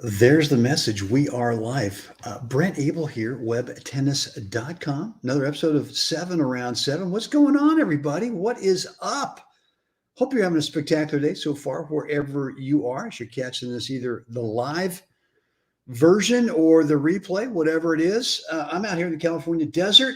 There's the message. We are live. Brent Abel here, webtennis.com. Another episode of 7 Around 7. What's going on, everybody? What is up? Hope you're having a spectacular day so far, wherever you are. As you're catching this, either the live version or the replay, whatever it is. I'm out here in the California desert.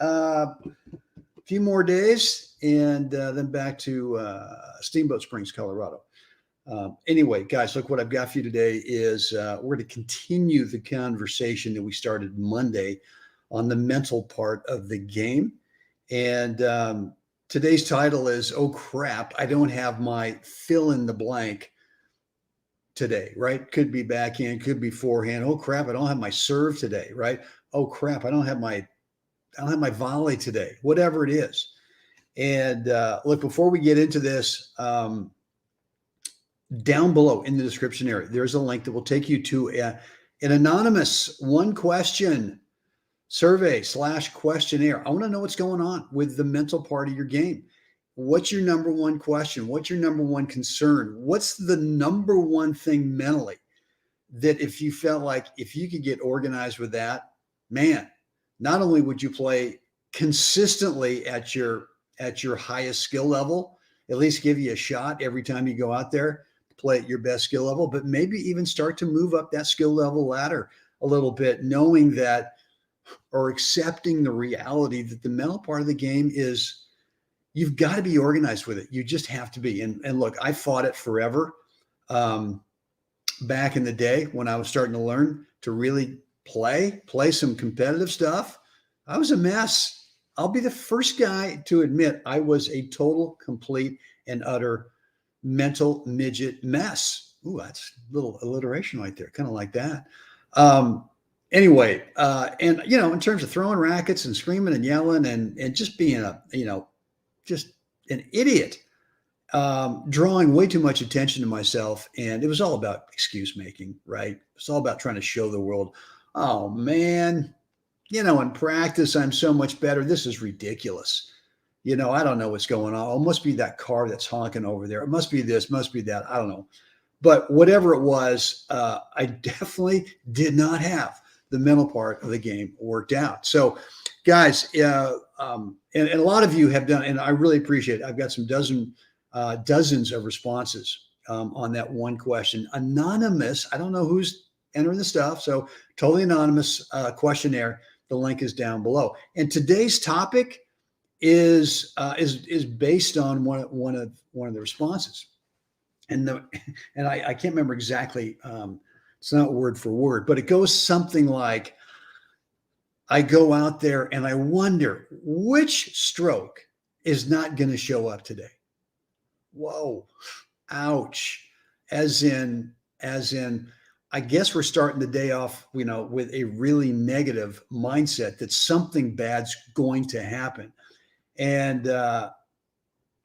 A few more days, and then back to Steamboat Springs, Colorado. Anyway, guys, look, what I've got for you today is we're going to continue the conversation that we started Monday on the mental part of the game. And today's title is, oh, crap, I don't have my fill in the blank today, right? Could be backhand, could be forehand. Oh, crap, I don't have my serve today, right? Oh, crap, I don't have my volley today, whatever it is. And look, before we get into this, down below in the description area, there's a link that will take you to an anonymous one question survey / questionnaire. I want to know what's going on with the mental part of your game. What's your number one question? What's your number one concern? What's the number one thing mentally that if you felt like if you could get organized with that, man, not only would you play consistently at your highest skill level, at least give you a shot every time you go out there, play at your best skill level, but maybe even start to move up that skill level ladder a little bit, knowing that or accepting the reality that the mental part of the game is you've got to be organized with it. You just have to be. And look, I fought it forever. Back in the day when I was starting to learn to really play some competitive stuff, I was a mess. I'll be the first guy to admit I was a total, complete, and utter mental midget mess. Ooh, that's a little alliteration right there. Kind of like that. Anyway, and in terms of throwing rackets and screaming and yelling and just being just an idiot, drawing way too much attention to myself. And it was all about excuse making, right? It's all about trying to show the world, oh man, in practice, I'm so much better. This is ridiculous. I don't know what's going on. Oh, it must be that car that's honking over there. It must be this, must be that. I don't know. But whatever it was, I definitely did not have the mental part of the game worked out. So, guys, and a lot of you have done, and I really appreciate it. I've got some dozens of responses on that one question. Anonymous. I don't know who's entering the stuff. So totally anonymous questionnaire. The link is down below. And today's topic is based on one of the responses, and I can't remember exactly. It's not word for word, but it goes something like, I go out there and I wonder which stroke is not going to show up today. Whoa, ouch. As in, I guess we're starting the day off, with a really negative mindset that something bad's going to happen. And I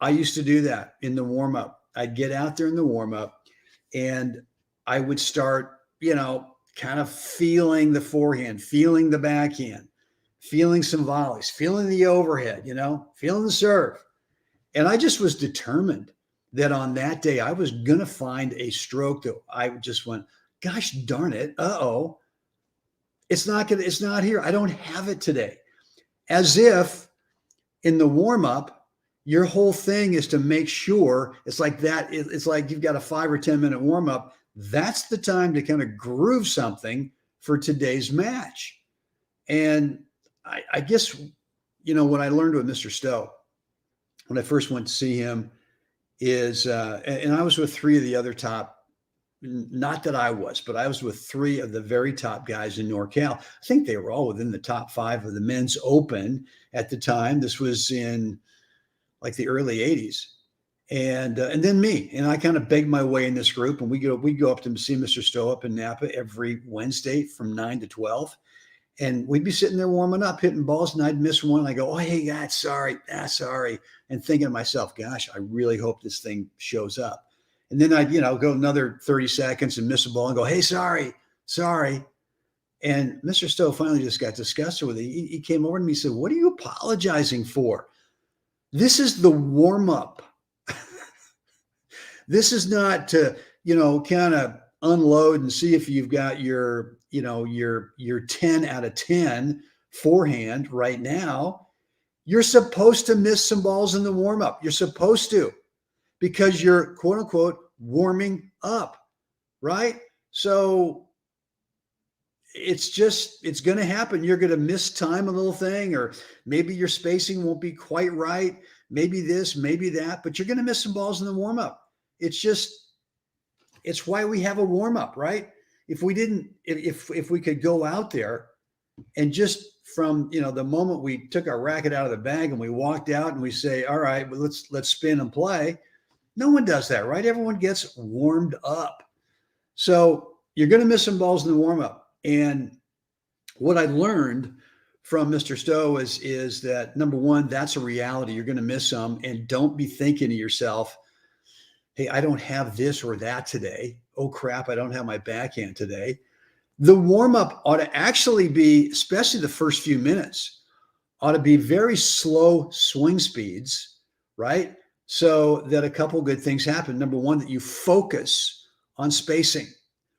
used to do that in the warm-up. I'd get out there in the warm-up and I would start, kind of feeling the forehand, feeling the backhand, feeling some volleys, feeling the overhead, feeling the serve. And I just was determined that on that day, I was going to find a stroke that I just went, gosh darn it. Uh-oh. It's not here. I don't have it today. As if in the warm-up, your whole thing is to make sure it's like that. It's like you've got a 5 or 10 minute warm-up. That's the time to kind of groove something for today's match. And I guess, what I learned with Mr. Stowe when I first went to see him is, and I was with 3 of the other top, not that I was, but I was with 3 of the very top guys in NorCal. I think they were all within the top 5 of the men's open at the time. This was in like the early 80s. And then me, and I kind of begged my way in this group, and we go up to see Mr. Stowe up in Napa every Wednesday from 9 to 12. And we'd be sitting there warming up, hitting balls, and I'd miss one. I go, oh, hey, God, sorry. And thinking to myself, gosh, I really hope this thing shows up. And then I'd, go another 30 seconds and miss a ball and go, hey, sorry. And Mr. Stowe finally just got disgusted with it. He came over to me and said, what are you apologizing for? This is the warm-up. This is not to, kind of unload and see if you've got your 10 out of 10 forehand right now, you're supposed to miss some balls in the warm-up. You're supposed to, because you're quote unquote warming up, right? So it's going to happen. You're going to miss time a little thing, or maybe your spacing won't be quite right. Maybe this, maybe that, but you're going to miss some balls in the warm-up. It's why we have a warm-up, right? If we could go out there and just from, the moment we took our racket out of the bag and we walked out and we say, all right, well, let's spin and play. No one does that, right? Everyone gets warmed up. So you're going to miss some balls in the warm-up. And what I learned from Mr. Stowe is that, number one, that's a reality. You're going to miss some, and don't be thinking to yourself, hey, I don't have this or that today. Oh crap, I don't have my backhand today. The warm-up ought to actually be, especially the first few minutes, ought to be very slow swing speeds, right? So that a couple good things happen. Number one, that you focus on spacing,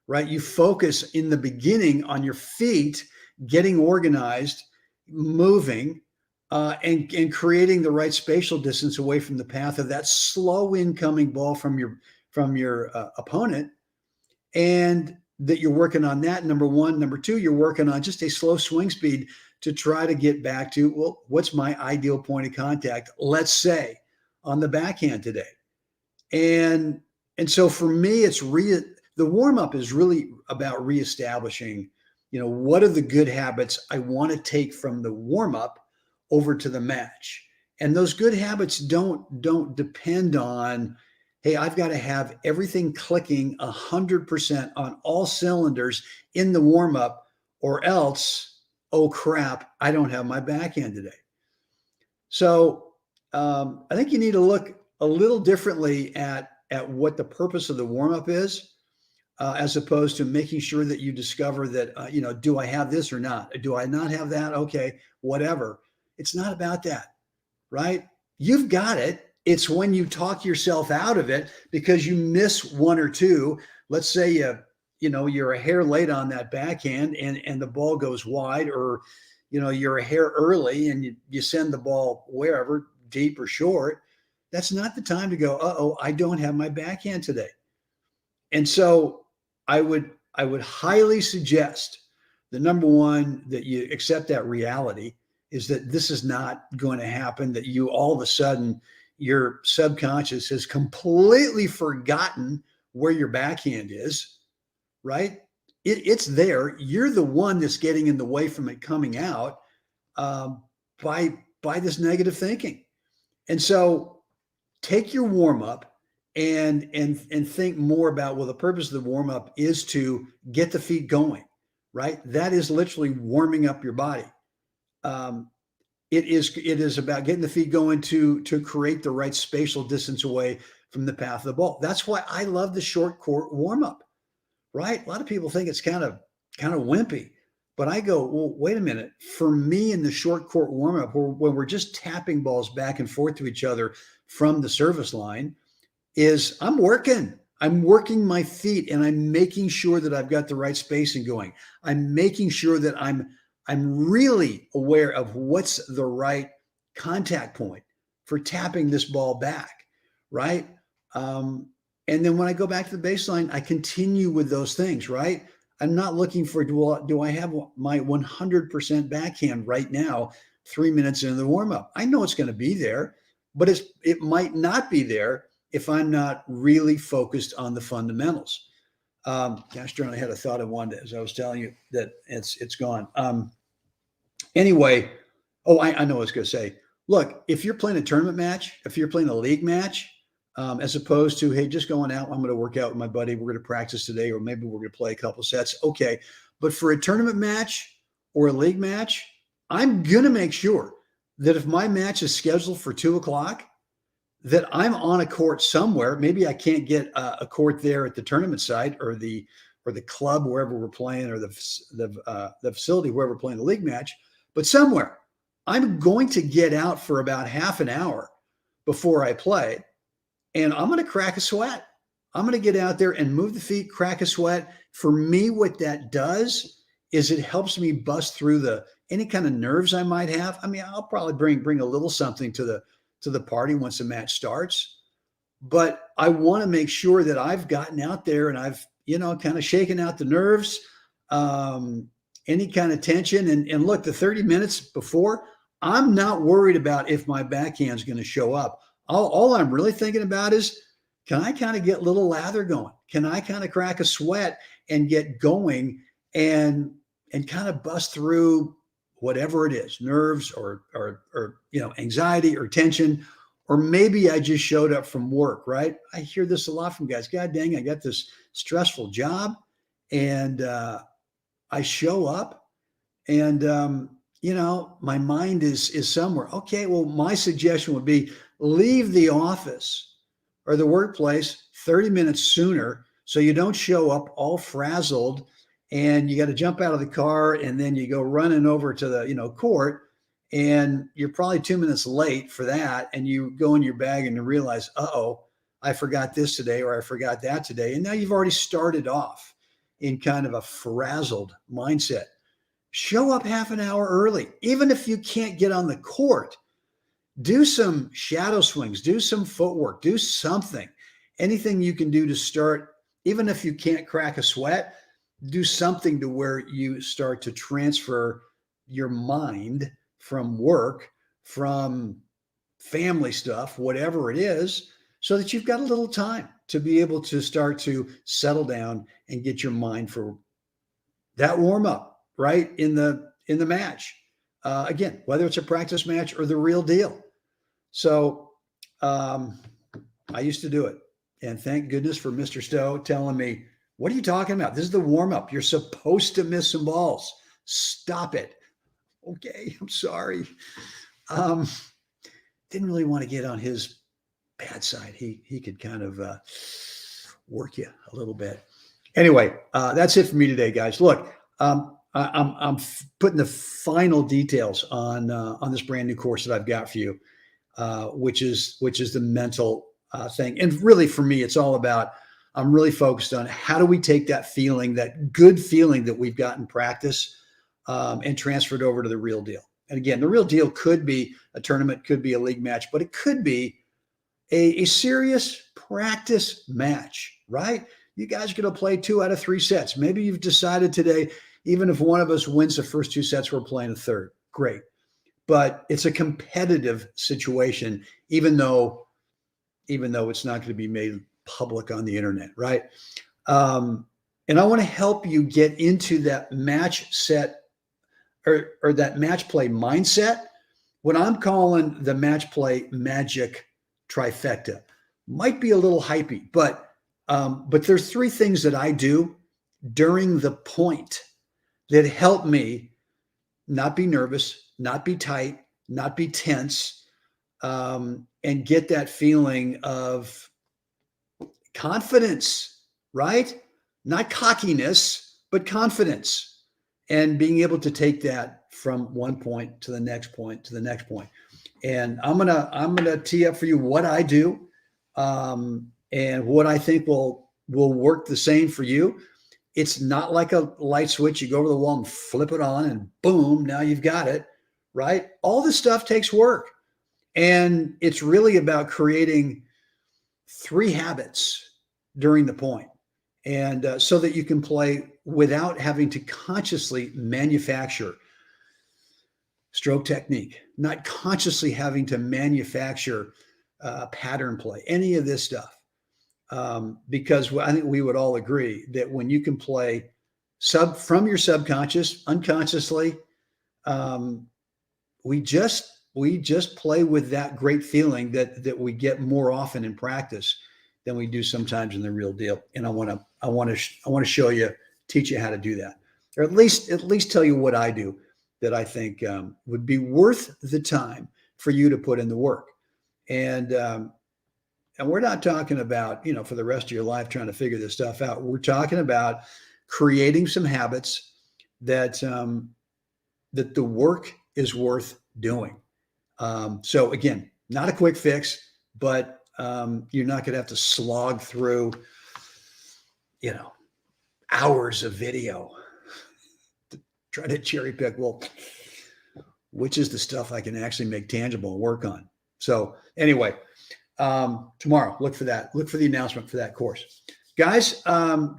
right? You focus in the beginning on your feet, getting organized, moving, and creating the right spatial distance away from the path of that slow incoming ball from your opponent, and that you're working on that, number one. Number two, you're working on just a slow swing speed to try to get back to, well, what's my ideal point of contact, let's say, on the backhand today. And so for me, the warm-up is really about reestablishing, what are the good habits I want to take from the warm-up over to the match. And those good habits don't depend on, hey, I've got to have everything clicking 100% on all cylinders in the warm-up, or else, oh crap, I don't have my backhand today. So I think you need to look a little differently at what the purpose of the warm-up is, as opposed to making sure that you discover that, do I have this or not? Do I not have that? Okay, whatever. It's not about that, right? You've got it. It's when you talk yourself out of it because you miss one or two. Let's say you're a hair late on that backhand and the ball goes wide, or you're a hair early and you send the ball wherever, deep or short. That's not the time to go, uh-oh, I don't have my backhand today. And so I would highly suggest the number one, that you accept that reality is that this is not going to happen, that you all of a sudden, your subconscious has completely forgotten where your backhand is, right? It's there. You're the one that's getting in the way from it coming out by this negative thinking. And so take your warm-up and think more about, well, the purpose of the warm-up is to get the feet going, right? That is literally warming up your body. It is about getting the feet going to create the right spatial distance away from the path of the ball. That's why I love the short court warm-up, right? A lot of people think it's kind of wimpy, but I go, well, wait a minute. For me, in the short court warm-up, when we're just tapping balls back and forth to each other from the service line, is I'm working my feet, and I'm making sure that I've got the right spacing going. I'm making sure that I'm really aware of what's the right contact point for tapping this ball back, right? And then when I go back to the baseline, I continue with those things, right? I'm not looking for, do I have my 100% backhand right now, 3 minutes into the warm-up? I know it's going to be there, but it might not be there if I'm not really focused on the fundamentals. Gosh darn, I had a thought I wanted, as I was telling you, that it's gone. Anyway, I know what I was going to say. Look, if you're playing a tournament match, if you're playing a league match, as opposed to, hey, just going out, I'm going to work out with my buddy, we're going to practice today, or maybe we're going to play a couple sets. Okay. But for a tournament match or a league match, I'm going to make sure that if my match is scheduled for 2:00, that I'm on a court somewhere. Maybe I can't get a court there at the tournament site or the club wherever we're playing, or the facility wherever we're playing the league match, but somewhere I'm going to get out for about half an hour before I play, and I'm going to crack a sweat. I'm going to get out there and move the feet, crack a sweat. For me, what that does is it helps me bust through any kind of nerves I might have. I mean, I'll probably bring a little something to the party once the match starts, but I want to make sure that I've gotten out there and I've, kind of shaken out the nerves, any kind of tension. And look, the 30 minutes before, I'm not worried about if my backhand's going to show up. All I'm really thinking about is, can I kind of get a little lather going? Can I kind of crack a sweat and get going and kind of bust through whatever it is, nerves or anxiety or tension, or maybe I just showed up from work, right? I hear this a lot from guys. God dang, I got this stressful job and I show up and, my mind is somewhere. Okay, well, my suggestion would be leave the office or the workplace 30 minutes sooner so you don't show up all frazzled and you got to jump out of the car and then you go running over to the court and you're probably 2 minutes late for that, and you go in your bag and you realize, I forgot this today or I forgot that today, and now you've already started off in kind of a frazzled mindset. Show up half an hour early. Even if you can't get on the court, do some shadow swings, do some footwork, do something. Anything you can do to start, even if you can't crack a sweat, do something to where you start to transfer your mind from work, from family stuff, whatever it is, so that you've got a little time to be able to start to settle down and get your mind for that warm up right in the match. Again, whether it's a practice match or the real deal. So I used to do it. And thank goodness for Mr. Stowe telling me, what are you talking about? This is the warm-up. You're supposed to miss some balls. Stop it. Okay, I'm sorry. Didn't really want to get on his bad side. He could kind of work you a little bit. Anyway, that's it for me today, guys. Look, I'm putting the final details on this brand new course that I've got for you, which is the mental thing. And really, for me, it's all about, I'm really focused on how do we take that feeling, that good feeling that we've got in practice, and transfer it over to the real deal. And again, the real deal could be a tournament, could be a league match, but it could be a serious practice match, right? You guys are going to play 2 out of 3 sets. Maybe you've decided today, even if one of us wins the first 2 sets, we're playing a third. Great. But it's a competitive situation, even though it's not going to be made public on the internet, right? And I want to help you get into that match set or that match play mindset. What I'm calling the match play magic trifecta might be a little hypey, but there's 3 things that I do during the point that help me not be nervous, not be tight, not be tense, and get that feeling of confidence, right? Not cockiness, but confidence, and being able to take that from one point to the next point to the next point. And I'm gonna tee up for you what I do, and what I think will work the same for you. It's not like a light switch. You go over the wall and flip it on and boom, now you've got it, right? All this stuff takes work. And it's really about creating 3 habits during the point. And so that you can play without having to consciously manufacture stroke technique, not consciously having to manufacture pattern play, any of this stuff. Because I think we would all agree that when you can play from your subconscious, unconsciously, we just play with that great feeling that we get more often in practice than we do sometimes in the real deal. And I want to show you, teach you how to do that, or at least tell you what I do that I think would be worth the time for you to put in the work. And we're not talking about, for the rest of your life trying to figure this stuff out. We're talking about creating some habits that the work is worth doing. So again, not a quick fix, but you're not going to have to slog through hours of video to try to cherry pick. Well, which is the stuff I can actually make tangible and work on. So anyway, tomorrow, look for that. Look for the announcement for that course. Guys,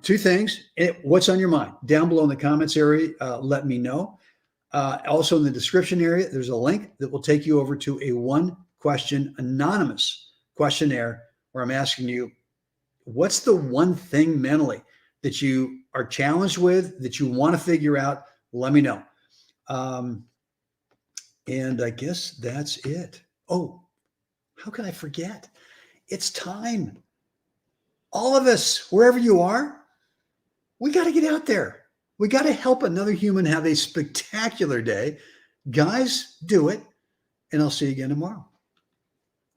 two things. What's on your mind? Down below in the comments area, let me know. Also in the description area, there's a link that will take you over to a 1-question anonymous questionnaire where I'm asking you, what's the one thing mentally that you are challenged with, that you want to figure out? Let me know. And I guess that's it. Oh, how can I forget? It's time. All of us, wherever you are, we got to get out there. We got to help another human have a spectacular day. Guys, do it. And I'll see you again tomorrow.